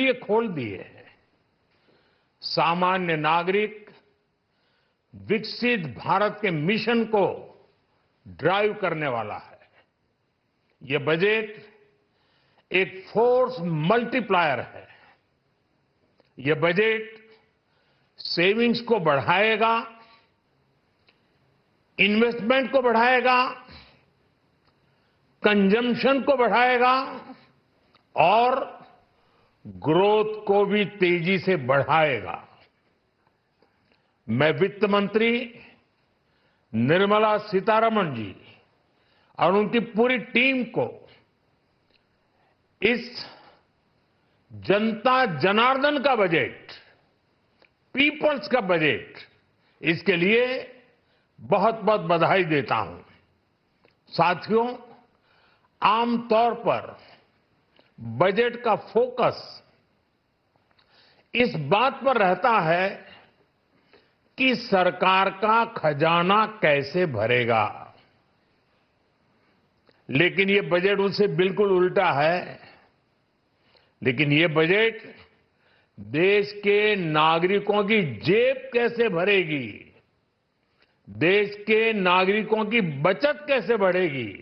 लिए खोल दिए हैं। सामान्य नागरिक विकसित भारत के मिशन को ड्राइव करने वाला है। ये बजट एक फोर्स मल्टीप्लायर है। ये बजट सेविंग्स को बढ़ाएगा, इन्वेस्टमेंट को बढ़ाएगा, कंजम्पशन को बढ़ाएगा और ग्रोथ को भी तेजी से बढ़ाएगा। मैं वित्त मंत्री निर्मला सीतारमण जी और उनकी पूरी टीम को इस जनता जनार्दन का बजट, पीपल्स का बजट, इसके लिए बहुत बहुत बधाई देता हूं। साथियों, आमतौर पर बजट का फोकस इस बात पर रहता है कि सरकार का खजाना कैसे भरेगा, लेकिन ये बजट उससे बिल्कुल उल्टा है। लेकिन ये बजट देश के नागरिकों की जेब कैसे भरेगी, देश के नागरिकों की बचत कैसे बढ़ेगी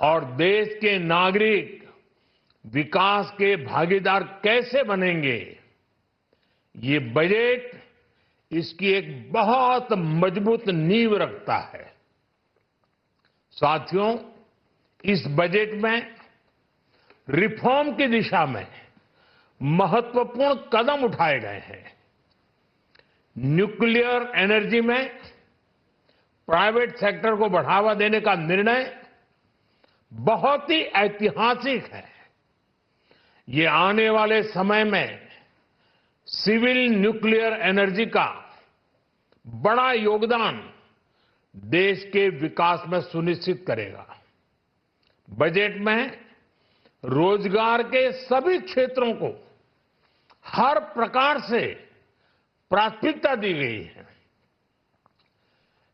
और देश के नागरिक विकास के भागीदार कैसे बनेंगे, ये बजट इसकी एक बहुत मजबूत नींव रखता है। साथियों, इस बजट में रिफॉर्म की दिशा में महत्वपूर्ण कदम उठाए गए हैं। न्यूक्लियर एनर्जी में प्राइवेट सेक्टर को बढ़ावा देने का निर्णय बहुत ही ऐतिहासिक है। ये आने वाले समय में सिविल न्यूक्लियर एनर्जी का बड़ा योगदान देश के विकास में सुनिश्चित करेगा। बजट में रोजगार के सभी क्षेत्रों को हर प्रकार से प्राथमिकता दी गई है।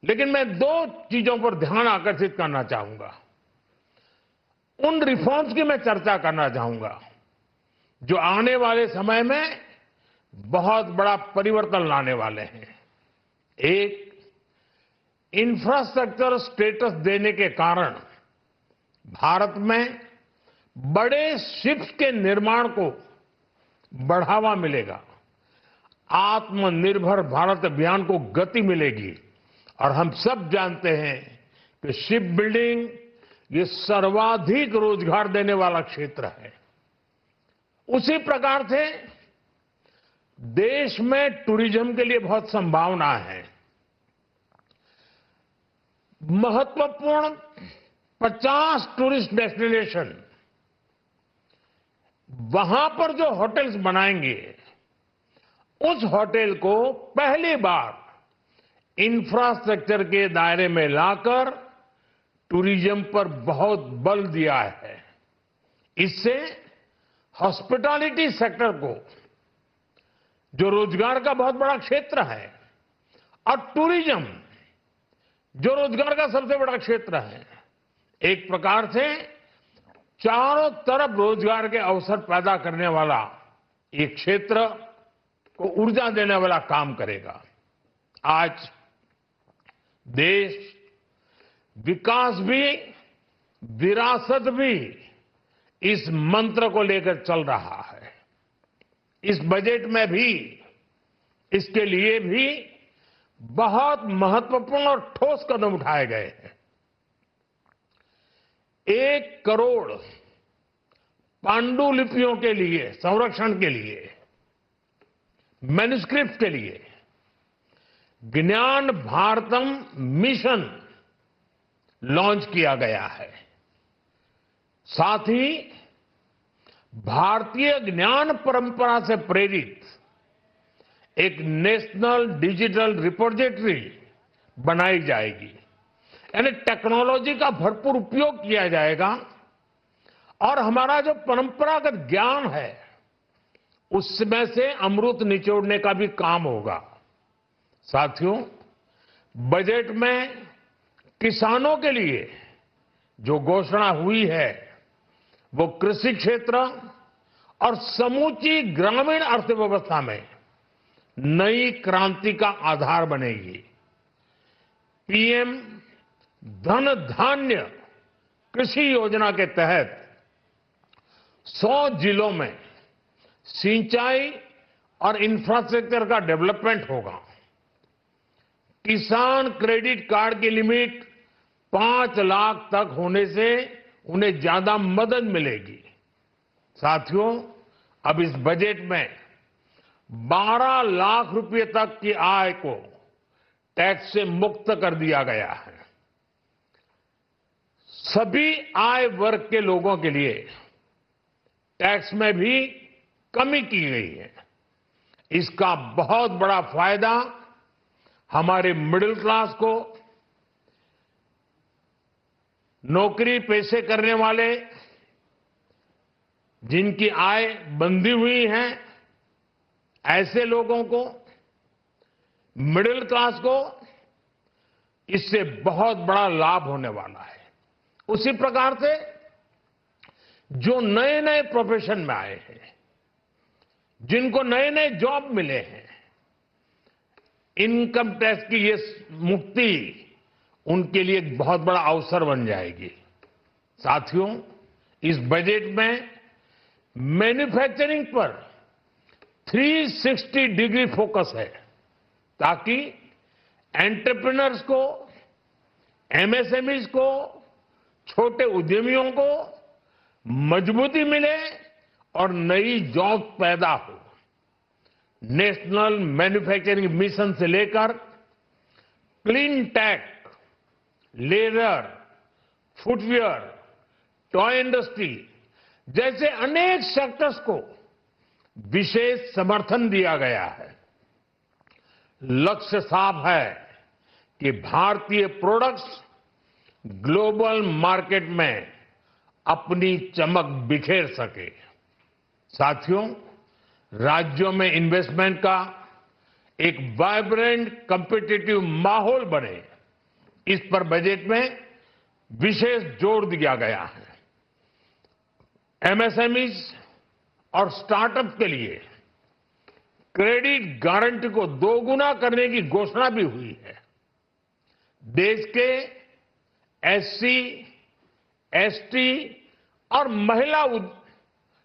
लेकिन मैं दो चीजों पर ध्यान आकर्षित करना चाहूंगा। उन रिफॉर्म्स की मैं चर्चा करना चाहूंगा जो आने वाले समय में बहुत बड़ा परिवर्तन लाने वाले हैं। एक, इंफ्रास्ट्रक्चर स्टेटस देने के कारण भारत में बड़े शिप्स के निर्माण को बढ़ावा मिलेगा। आत्मनिर्भर भारत अभियान को गति मिलेगी और हम सब जानते हैं कि शिप बिल्डिंग ये सर्वाधिक रोजगार देने वाला क्षेत्र है। उसी प्रकार से देश में टूरिज्म के लिए बहुत संभावना है। महत्वपूर्ण 50 टूरिस्ट डेस्टिनेशन, वहां पर जो होटल्स बनाएंगे, उस होटल को पहली बार इंफ्रास्ट्रक्चर के दायरे में लाकर टूरिज्म पर बहुत बल दिया है। इससे हॉस्पिटैलिटी सेक्टर को, जो रोजगार का बहुत बड़ा क्षेत्र है, और टूरिज्म जो रोजगार का सबसे बड़ा क्षेत्र है, एक प्रकार से चारों तरफ रोजगार के अवसर पैदा करने वाला एक क्षेत्र को ऊर्जा देने वाला काम करेगा। आज देश विकास भी, विरासत भी, इस मंत्र को लेकर चल रहा है। इस बजट में भी इसके लिए भी बहुत महत्वपूर्ण और ठोस कदम उठाए गए हैं। 1 करोड़ पांडुलिपियों के लिए संरक्षण के लिए, मैन्युस्क्रिप्ट के लिए ज्ञान भारतम मिशन लॉन्च किया गया है। साथ ही भारतीय ज्ञान परंपरा से प्रेरित एक नेशनल डिजिटल रिपोजिटरी बनाई जाएगी। यानी टेक्नोलॉजी का भरपूर उपयोग किया जाएगा और हमारा जो परंपरागत ज्ञान है उसमें से अमृत निचोड़ने का भी काम होगा। साथियों, बजट में किसानों के लिए जो घोषणा हुई है वो कृषि क्षेत्र और समूची ग्रामीण अर्थव्यवस्था में नई क्रांति का आधार बनेगी। पीएम धन धान्य कृषि योजना के तहत 100 जिलों में सिंचाई और इंफ्रास्ट्रक्चर का डेवलपमेंट होगा। किसान क्रेडिट कार्ड की लिमिट 5 लाख तक होने से उन्हें ज्यादा मदद मिलेगी। साथियों, अब इस बजट में 12 लाख रुपए तक की आय को टैक्स से मुक्त कर दिया गया है। सभी आय वर्ग के लोगों के लिए टैक्स में भी कमी की गई है। इसका बहुत बड़ा फायदा हमारे मिडिल क्लास को, नौकरी पेशे करने वाले, जिनकी आय बंधी हुई है, ऐसे लोगों को, मिडिल क्लास को इससे बहुत बड़ा लाभ होने वाला है। उसी प्रकार से जो नए नए प्रोफेशन में आए हैं, जिनको नए नए जॉब मिले हैं, इनकम टैक्स की ये मुक्ति उनके लिए एक बहुत बड़ा अवसर बन जाएगी। साथियों, इस बजट में मैन्युफैक्चरिंग पर 360 डिग्री फोकस है, ताकि एंटरप्रेन्योर्स को, एमएसएमईज को, छोटे उद्यमियों को मजबूती मिले और नई जॉब पैदा हो। नेशनल मैन्युफैक्चरिंग मिशन से लेकर clean tech, leather, footwear, toy industry जैसे अनेक सेक्टर्स को विशेष समर्थन दिया गया है। लक्ष्य साफ है कि भारतीय प्रोडक्ट्स ग्लोबल मार्केट में अपनी चमक बिखेर सके। साथियों, राज्यों में इन्वेस्टमेंट का एक वाइब्रेंट कॉम्पिटिटिव माहौल बने, इस पर बजट में विशेष जोर दिया गया है। एमएसएमईज और स्टार्टअप के लिए क्रेडिट गारंटी को दोगुना करने की घोषणा भी हुई है। देश के एससी, एसटी और महिला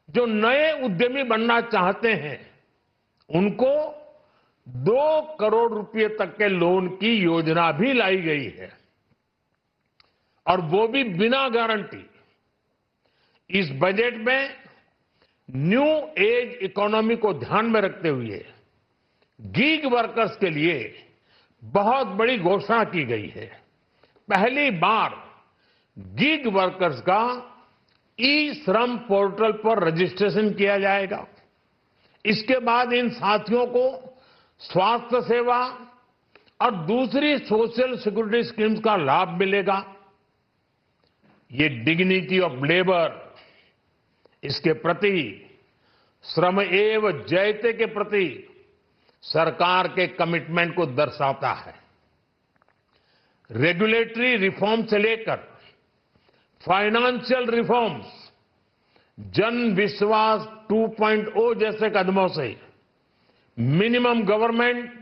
जो नए उद्यमी बनना चाहते हैं, उनको 2 करोड़ रुपए तक के लोन की योजना भी लाई गई है, और वो भी बिना गारंटी। इस बजट में न्यू एज इकोनॉमी को ध्यान में रखते हुए गीग वर्कर्स के लिए बहुत बड़ी घोषणा की गई है। पहली बार गीग वर्कर्स का ई श्रम पोर्टल पर रजिस्ट्रेशन किया जाएगा। इसके बाद इन साथियों को स्वास्थ्य सेवा और दूसरी सोशल सिक्योरिटी स्कीम्स का लाभ मिलेगा। ये डिग्निटी ऑफ लेबर, इसके प्रति, श्रम एव जयते के प्रति सरकार के कमिटमेंट को दर्शाता है। रेगुलेटरी रिफॉर्म से लेकर फाइनेंशियल रिफॉर्म्स, जन विश्वास 2.0 जैसे कदमों से मिनिमम गवर्नमेंट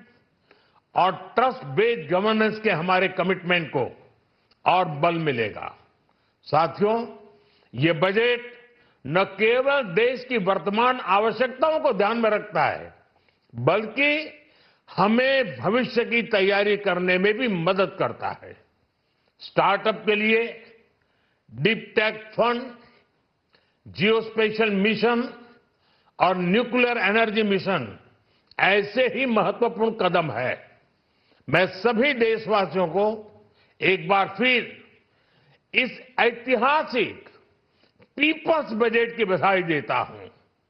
और ट्रस्ट बेस्ड गवर्नेंस के हमारे कमिटमेंट को और बल मिलेगा। साथियों, ये बजट न केवल देश की वर्तमान आवश्यकताओं को ध्यान में रखता है, बल्कि हमें भविष्य की तैयारी करने में भी मदद करता है। स्टार्टअप के लिए deep tech fund, geospatial mission और न्यूक्लियर एनर्जी मिशन ऐसे ही महत्वपूर्ण कदम है। मैं सभी देशवासियों को एक बार फिर इस ऐतिहासिक पीपल्स बजट की बधाई देता हूं।